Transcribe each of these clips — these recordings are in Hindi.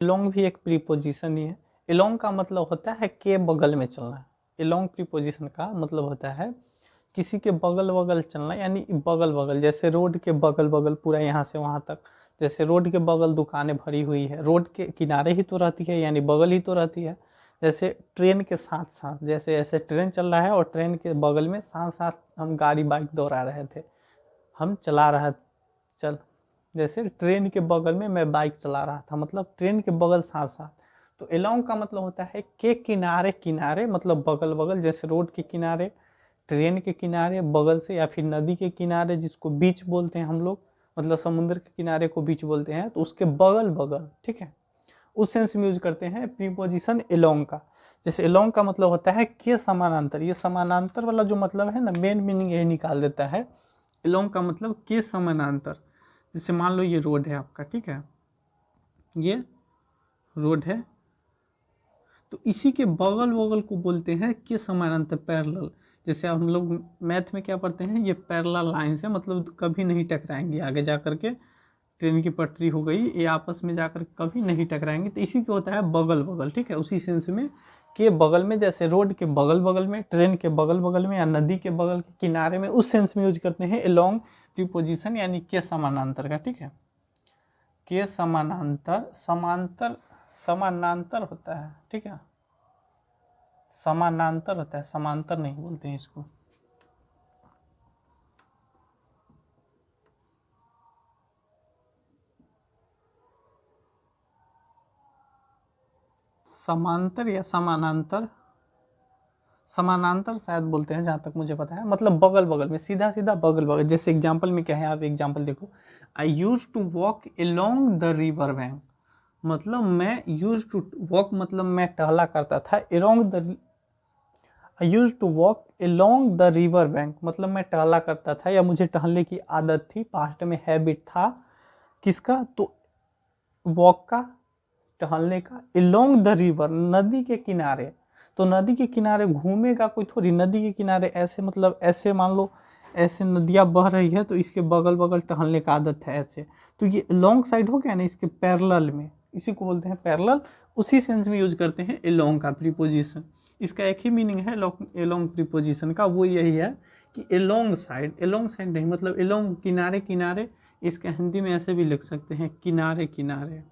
एलोंग भी एक प्रीपोजिशन ही है। एलोंग का मतलब होता है के बगल में चलना। एलोंग प्रीपोजिशन का मतलब होता है किसी के बगल बगल चलना, यानी बगल बगल, जैसे रोड के बगल बगल पूरा यहाँ से वहाँ तक। जैसे रोड के बगल दुकानें भरी हुई है, रोड के किनारे ही तो रहती है, यानी बगल ही तो रहती है। जैसे ट्रेन के साथ साथ, जैसे ऐसे ट्रेन चल रहा है और ट्रेन के बगल में साथ साथ हम गाड़ी बाइक दौड़ा रहे थे, हम चला रहा चल जैसे ट्रेन के बगल में मैं बाइक चला रहा था, मतलब ट्रेन के बगल साथ साथ। तो एलोंग का मतलब होता है के किनारे किनारे, मतलब बगल बगल, जैसे रोड के किनारे, ट्रेन के किनारे बगल से, या फिर नदी के किनारे जिसको बीच बोलते हैं हम लोग, मतलब समुद्र के किनारे को बीच बोलते हैं, तो उसके बगल बगल, ठीक है, उस सेंस में यूज करते हैं प्रीपोजिशन एलोंग का। जैसे एलोंग का मतलब होता है के समानांतर। ये समानांतर वाला जो मतलब है ना, मेन मीनिंग यही निकाल देता है। एलोंग का मतलब के समानांतर। जैसे मान लो ये रोड है आपका, ठीक है, ये रोड है, तो इसी के बगल बगल को बोलते हैं के समानांतर, पैरेलल। जैसे हम लोग मैथ में क्या पढ़ते हैं, ये पैरेलल लाइन से, मतलब कभी नहीं टकराएंगे आगे जा करके। ट्रेन की पटरी हो गई, ये आपस में जाकर कभी नहीं टकराएंगे, तो इसी को होता है बगल बगल, ठीक है, उसी सेंस में के बगल में। जैसे रोड के बगल बगल में, ट्रेन के बगल बगल में, या नदी के बगल के किनारे में, उस सेंस में यूज करते हैं एलोंग प्रीपोजिशन, यानी के समानांतर का, ठीक है। के समानांतर, समांतर समानांतर होता है, ठीक है, समानांतर होता है, समांतर नहीं बोलते हैं इसको। समांतर या समानांतर, समानांतर शायद बोलते हैं जहाँ तक मुझे पता है, मतलब बगल बगल में, सीधा सीधा बगल बगल। जैसे एग्जांपल में क्या है, आप एग्जांपल देखो, I use to walk along the river bank, मतलब मैं यूज टू वॉक, मतलब मैं टहला करता था, along the, I use to walk along the river bank, मतलब मैं टहला करता था या मुझे टहलने की आदत थी, पास्ट में हैबिट था, किसका, तो वॉक का, टहलने का, अलोंग द रिवर, नदी के किनारे। तो नदी के किनारे घूमेगा कोई थोड़ी, नदी के किनारे ऐसे, मतलब ऐसे मान लो ऐसे नदियाँ बह रही है, तो इसके बगल बगल टहलने का आदत है ऐसे, तो ये लॉन्ग साइड हो गया ना, इसके पैरेलल में, इसी को बोलते हैं पैरेलल। उसी सेंस में यूज करते हैं एलोंग का प्रीपोजिशन। इसका एक ही मीनिंग है एलोंग प्रीपोजिशन का, वो यही है कि एलोंग साइड, एलोंग साइड नहीं, मतलब एलोंग किनारे किनारे। इसके हिंदी में ऐसे भी लिख सकते हैं, किनारे किनारे,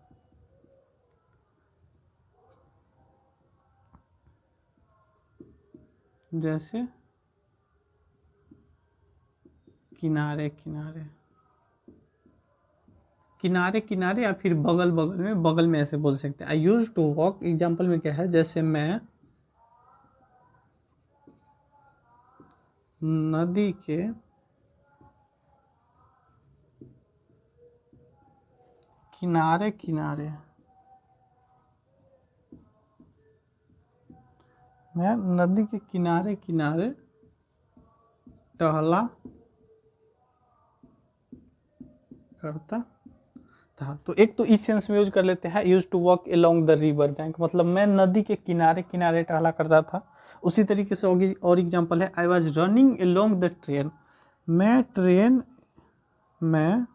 जैसे किनारे किनारे, किनारे किनारे, या फिर बगल बगल में, बगल में ऐसे बोल सकते हैं। आई यूज टू वॉक, एग्जाम्पल में क्या है, जैसे मैं नदी के किनारे किनारे, मैं नदी के किनारे किनारे टहला करता था। तो एक तो इस सेंस में यूज कर लेते हैं, use to walk along the river bank, मतलब मैं नदी के किनारे किनारे टहला करता था। उसी तरीके से और एग्जांपल है, I was running along the train, मैं ट्रेन में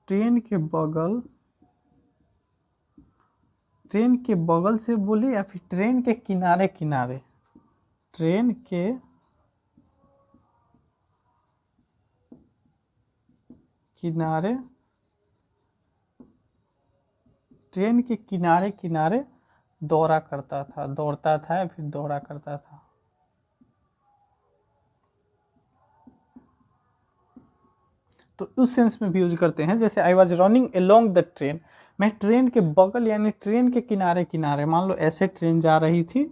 ट्रेन के बगल, ट्रेन के बगल से बोले या फिर ट्रेन के किनारे किनारे, ट्रेन के किनारे, ट्रेन के किनारे किनारे दौड़ा करता था, दौड़ता था या फिर दौड़ा करता था। तो उस सेंस में भी यूज करते हैं, जैसे I was running along the train, मैं ट्रेन के बगल यानी ट्रेन के किनारे किनारे, मान लो ऐसे ट्रेन जा रही थी,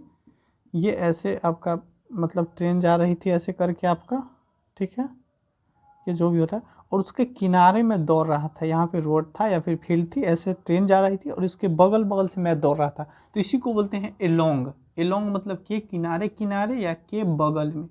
ये ऐसे आपका, मतलब ट्रेन जा रही थी ऐसे करके आपका, ठीक है, ये जो भी होता है, और उसके किनारे में दौड़ रहा था, यहाँ पे रोड था या फिर फील्ड थी, ऐसे ट्रेन जा रही थी और इसके बगल बगल से मैं दौड़ रहा था, तो इसी को बोलते हैं एलोंग। एलोंग मतलब के किनारे किनारे या के बगल में,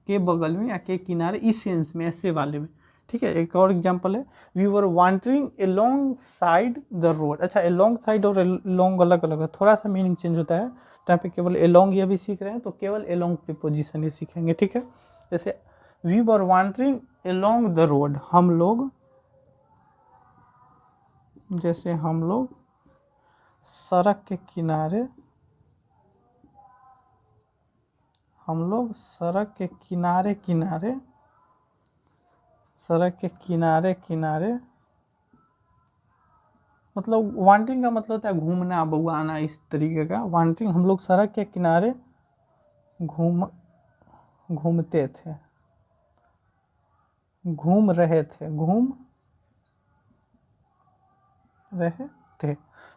के बगल में या के किनारे, इस सेंस में, ऐसे वाले में, ठीक है। एक और एग्जांपल है, we were wandering alongside the road. अच्छा, अलोंग साइड और अलोंग अलग अलग है, थोड़ा सा मीनिंग चेंज होता है, तो यहाँ पे केवल अलोंग ये भी सीख रहे हैं, तो केवल अलोंग प्रीपोजिशन ही सीखेंगे, ठीक है। जैसे we were wandering along the road, हम लोग जैसे हम लोग सड़क के किनारे, सड़क के किनारे किनारे, मतलब वांडरिंग का मतलब होता है घूमना बउआना, इस तरीके का वांडरिंग। हम लोग सड़क के किनारे घूमते थे, घूम रहे थे,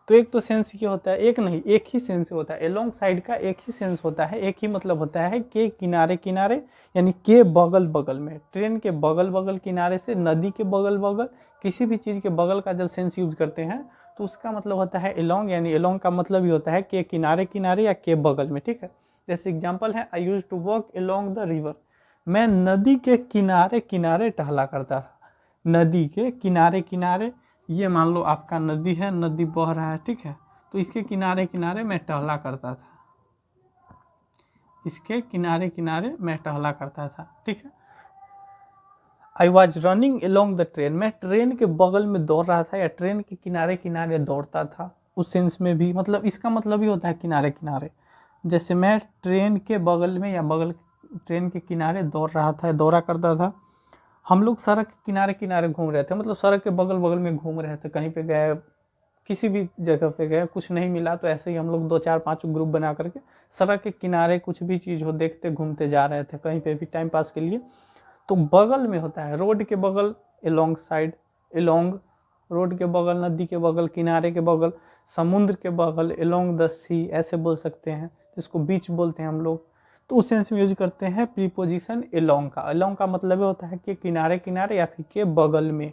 तो एक तो सेंस ये होता है, एक नहीं एक ही सेंस होता है, एलोंग साइड का एक ही सेंस होता है, एक ही मतलब होता है के किनारे किनारे, यानी के बगल बगल में। ट्रेन के बगल बगल किनारे से नदी के बगल बगल, किसी भी चीज़ के बगल का जब सेंस यूज करते हैं तो उसका मतलब होता है एलोंग, यानी एलोंग का मतलब ही होता है के किनारे किनारे या के बगल में, ठीक है। जैसे एग्जाम्पल है, I use to walk along the river, मैं नदी के किनारे किनारे टहला करता था। नदी के किनारे किनारे, ये मान लो आपका नदी है, नदी बह रहा है, ठीक है, तो इसके किनारे किनारे मैं टहला करता था, इसके किनारे किनारे मैं टहला करता था, ठीक है। I was running along the train, मैं ट्रेन के बगल में दौड़ रहा था या ट्रेन के किनारे किनारे दौड़ता था, उस सेंस में भी मतलब इसका मतलब ही होता है किनारे किनारे। जैसे मैं ट्रेन के बगल में या ट्रेन के किनारे दौड़ रहा था, दौड़ा करता था। हम लोग सड़क के किनारे किनारे घूम रहे थे, मतलब सड़क के बगल बगल में घूम रहे थे, कहीं पे गए, किसी भी जगह पे गए, कुछ नहीं मिला तो ऐसे ही हम लोग 2 4 5 ग्रुप बना करके सड़क के किनारे कुछ भी चीज़ हो देखते घूमते जा रहे थे, कहीं पे भी टाइम पास के लिए। तो बगल में होता है रोड के बगल, एलोंग साइड, एलोंग रोड के बगल, नदी के बगल, किनारे के बगल, समुद्र के बगल, एलोंग द सी ऐसे बोल सकते हैं, जिसको बीच बोलते हैं हम लोग। तो उस सेंस में यूज करते हैं प्रीपोजिशन एलोंग का। एलोंग का मतलब ये होता है कि किनारे किनारे या फिर के बगल में।